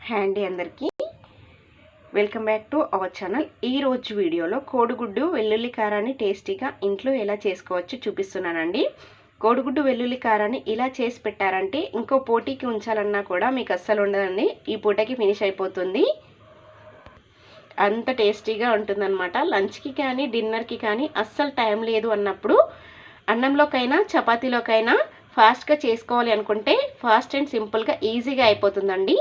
Hi అండి అందరికీ welcome back to our channel. ఈ రోజు వీడియోలో కోడిగుడ్డు వెల్లుల్లి కారాన్ని టేస్టీగా ఇంట్లో ఎలా చేసుకోవచ్చో చూపిస్తున్నానండి. కోడిగుడ్డు వెల్లుల్లి కారాన్ని ఇలా చేసి పెట్టారంటే ఇంకో పోటీకి ఉంచాలన్నా కూడా మీకు అస్సలు ఉండదండి. ఈ పూటకి ఫినిష్ అయిపోతుంది. అంత టేస్టీగా ఉంటుందన్నమాట. లంచ్కి కానీ డిన్నర్కి కానీ అస్సలు టైం లేదు అన్నప్పుడు అన్నంలోకైనా చపాతీలోకైనా ఫాస్ట్గా చేసుకోవాలి అనుకుంటే ఫాస్ట్ అండ్ సింపుల్గా ఈజీగా అయిపోతుందండి.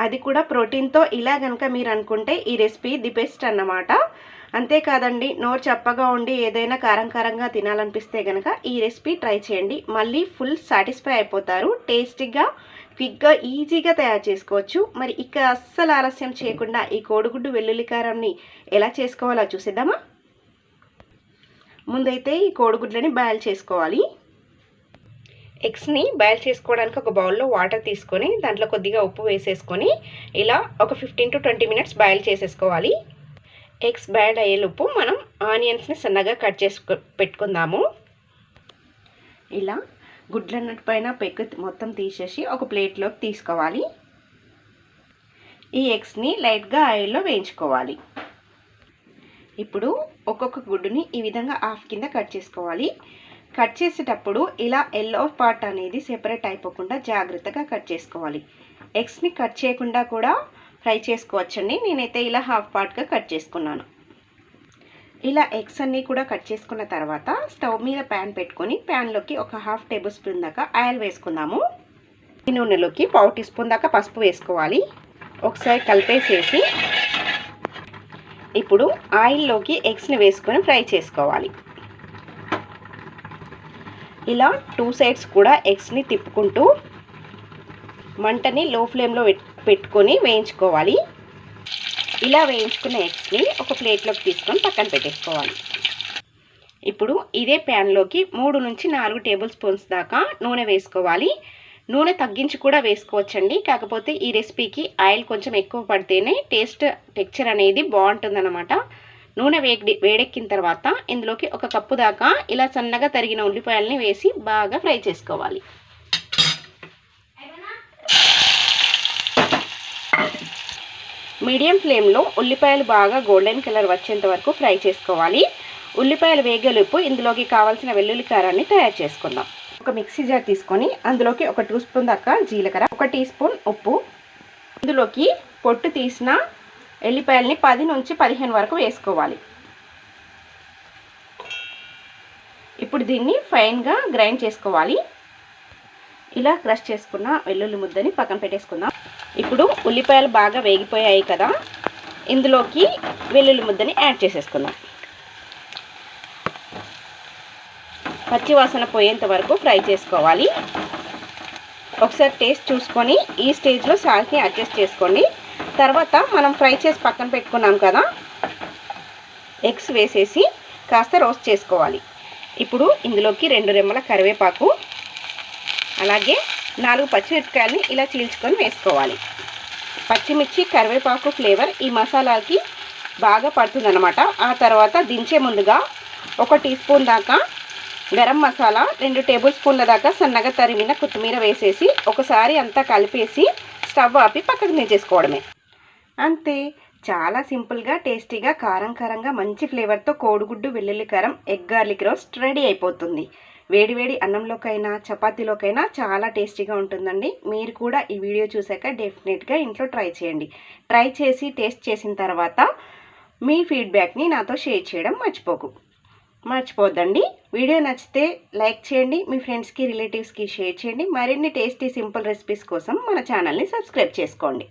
అది కూడా ప్రోటీన్తో ఇలా కనుక మీరు అనుకుంటే ఈ రెసిపీ ది బెస్ట్ అన్నమాట. అంతేకాదండి, నోరు చప్పగా ఉండి ఏదైనా కారంగా తినాలనిపిస్తే కనుక ఈ రెసిపీ ట్రై చేయండి. మళ్ళీ ఫుల్ సాటిస్ఫై అయిపోతారు. టేస్టీగా క్విక్గా ఈజీగా తయారు చేసుకోవచ్చు. మరి ఇక అస్సలు ఆలస్యం చేయకుండా ఈ కోడిగుడ్డు వెల్లుల్లి కారాన్ని ఎలా చేసుకోవాలో చూసేద్దామా. ముందైతే ఈ కోడిగుడ్లని బాయిల్ చేసుకోవాలి. ఎగ్స్ని బాయిల్ చేసుకోవడానికి ఒక బౌల్లో వాటర్ తీసుకొని దాంట్లో కొద్దిగా ఉప్పు వేసేసుకొని ఇలా ఒక 15 to 20 మినిట్స్ బాయిల్ చేసేసుకోవాలి. ఎగ్స్ బాయిల్ అయ్యేలోపు మనం ఆనియన్స్ని సన్నగా కట్ చేసి పెట్టుకుందాము. ఇలా గుడ్లన్నిటిపైన పెక్కు మొత్తం తీసేసి ఒక ప్లేట్లోకి తీసుకోవాలి. ఈ ఎగ్స్ని లైట్గా ఆయిల్లో వేయించుకోవాలి. ఇప్పుడు ఒక్కొక్క గుడ్డుని ఈ విధంగా హాఫ్ కింద కట్ చేసుకోవాలి. కట్ చేసేటప్పుడు ఇలా ఎల్లో పార్ట్ అనేది సెపరేట్ అయిపోకుండా జాగ్రత్తగా కట్ చేసుకోవాలి. ఎగ్స్ని కట్ చేయకుండా కూడా ఫ్రై చేసుకోవచ్చండి. నేనైతే ఇలా హాఫ్ పార్ట్గా కట్ చేసుకున్నాను. ఇలా ఎగ్స్ అన్నీ కూడా కట్ చేసుకున్న తర్వాత స్టవ్ మీద ప్యాన్ పెట్టుకొని ప్యాన్లోకి ఒక హాఫ్ టేబుల్ స్పూన్ దాకా ఆయిల్ వేసుకుందాము. ఈ నూనెలోకి 1/4 టీ స్పూన్ దాకా పసుపు వేసుకోవాలి. ఒకసారి కలిపేసేసి ఇప్పుడు ఆయిల్లోకి ఎగ్స్ని వేసుకొని ఫ్రై చేసుకోవాలి. ఇలా 2 సైడ్స్ కూడా ఎగ్స్ని తిప్పుకుంటూ మంటని లో ఫ్లేమ్లో పెట్టుకొని వేయించుకోవాలి. ఇలా వేయించుకున్న ఎగ్స్ని ఒక ప్లేట్లోకి తీసుకొని పక్కన పెట్టేసుకోవాలి. ఇప్పుడు ఇదే ప్యాన్లోకి 3 నుంచి 4 టేబుల్ స్పూన్స్ దాకా నూనె వేసుకోవాలి. నూనె తగ్గించి కూడా వేసుకోవచ్చండి. కాకపోతే ఈ రెసిపీకి ఆయిల్ కొంచెం ఎక్కువ పడితేనే టెక్స్చర్ అనేది బాగుంటుందన్నమాట. నూనె వేడెక్కిన తర్వాత ఇందులోకి ఒక కప్పు దాకా ఇలా సన్నగా తరిగిన ఉల్లిపాయలని వేసి బాగా ఫ్రై చేసుకోవాలి. మీడియం ఫ్లేమ్లో ఉల్లిపాయలు బాగా గోల్డెన్ కలర్ వచ్చేంత వరకు ఫ్రై చేసుకోవాలి. ఉల్లిపాయలు వేగేలోపు ఇందులోకి కావాల్సిన వెల్లుల్లి కారాన్ని తయారు చేసుకుందాం. ఒక మిక్సీ జార్ తీసుకొని అందులోకి ఒక 2 స్పూన్ దాకా జీలకర్ర, 1 టీ స్పూన్ ఉప్పు, ఇందులోకి పొట్టు తీసిన ఎల్లిపాయల్ని 10 నుంచి 15 వరకు వేసుకోవాలి. ఇప్పుడు దీన్ని ఫైన్గా గ్రైండ్ చేసుకోవాలి. ఇలా క్రష్ చేసుకున్న వెల్లుల్లి ముద్దని పక్కన పెట్టేసుకుందాం. ఇప్పుడు ఉల్లిపాయలు బాగా వేగిపోయాయి కదా, ఇందులోకి వెల్లుల్లి ముద్దని యాడ్ చేసేసుకుందాం. పచ్చి వాసన పోయేంత వరకు ఫ్రై చేసుకోవాలి. ఒకసారి టేస్ట్ చూసుకొని ఈ స్టేజ్లో సాల్ట్ని అడ్జస్ట్ చేసుకోండి. తర్వాత మనం ఫ్రై చేసి పక్కన పెట్టుకున్నాం కదా, ఎగ్స్ వేసేసి కాస్త రోస్ట్ చేసుకోవాలి. ఇప్పుడు ఇందులోకి 2 రెమ్మల కరివేపాకు, అలాగే 4 పచ్చిమిరపకాయలని ఇలా చీల్చుకొని వేసుకోవాలి. పచ్చిమిర్చి కరివేపాకు ఫ్లేవర్ ఈ మసాలాకి బాగా పడుతుందన్నమాట. ఆ తర్వాత దించే ముందుగా 1 టీ స్పూన్ దాకా గరం మసాలా, 2 టేబుల్ స్పూన్ల దాకా సన్నగా తరిగిన కొత్తిమీర వేసేసి ఒకసారి అంతా కలిపేసి స్టవ్ ఆపి పక్కకు దించేసుకోవడమే. అంతే, చాలా సింపుల్గా టేస్టీగా కారంగా మంచి ఫ్లేవర్తో కోడిగుడ్డు వెల్లుల్లి కారం ఎగ్ గార్లిక్ రోస్ట్ రెడీ అయిపోతుంది. వేడివేడి అన్నంలోకైనా చపాతీలోకైనా చాలా టేస్టీగా ఉంటుందండి. మీరు కూడా ఈ వీడియో చూసాక డెఫినెట్గా ఇంట్లో ట్రై చేయండి. ట్రై చేసి టేస్ట్ చేసిన తర్వాత మీ ఫీడ్బ్యాక్ని నాతో షేర్ చేయడం మర్చిపోద్దండి. వీడియో నచ్చితే లైక్ చేయండి, మీ ఫ్రెండ్స్కి రిలేటివ్స్కి షేర్ చేయండి. మరిన్ని టేస్టీ సింపుల్ రెసిపీస్ కోసం మన ఛానల్ని సబ్స్క్రైబ్ చేసుకోండి.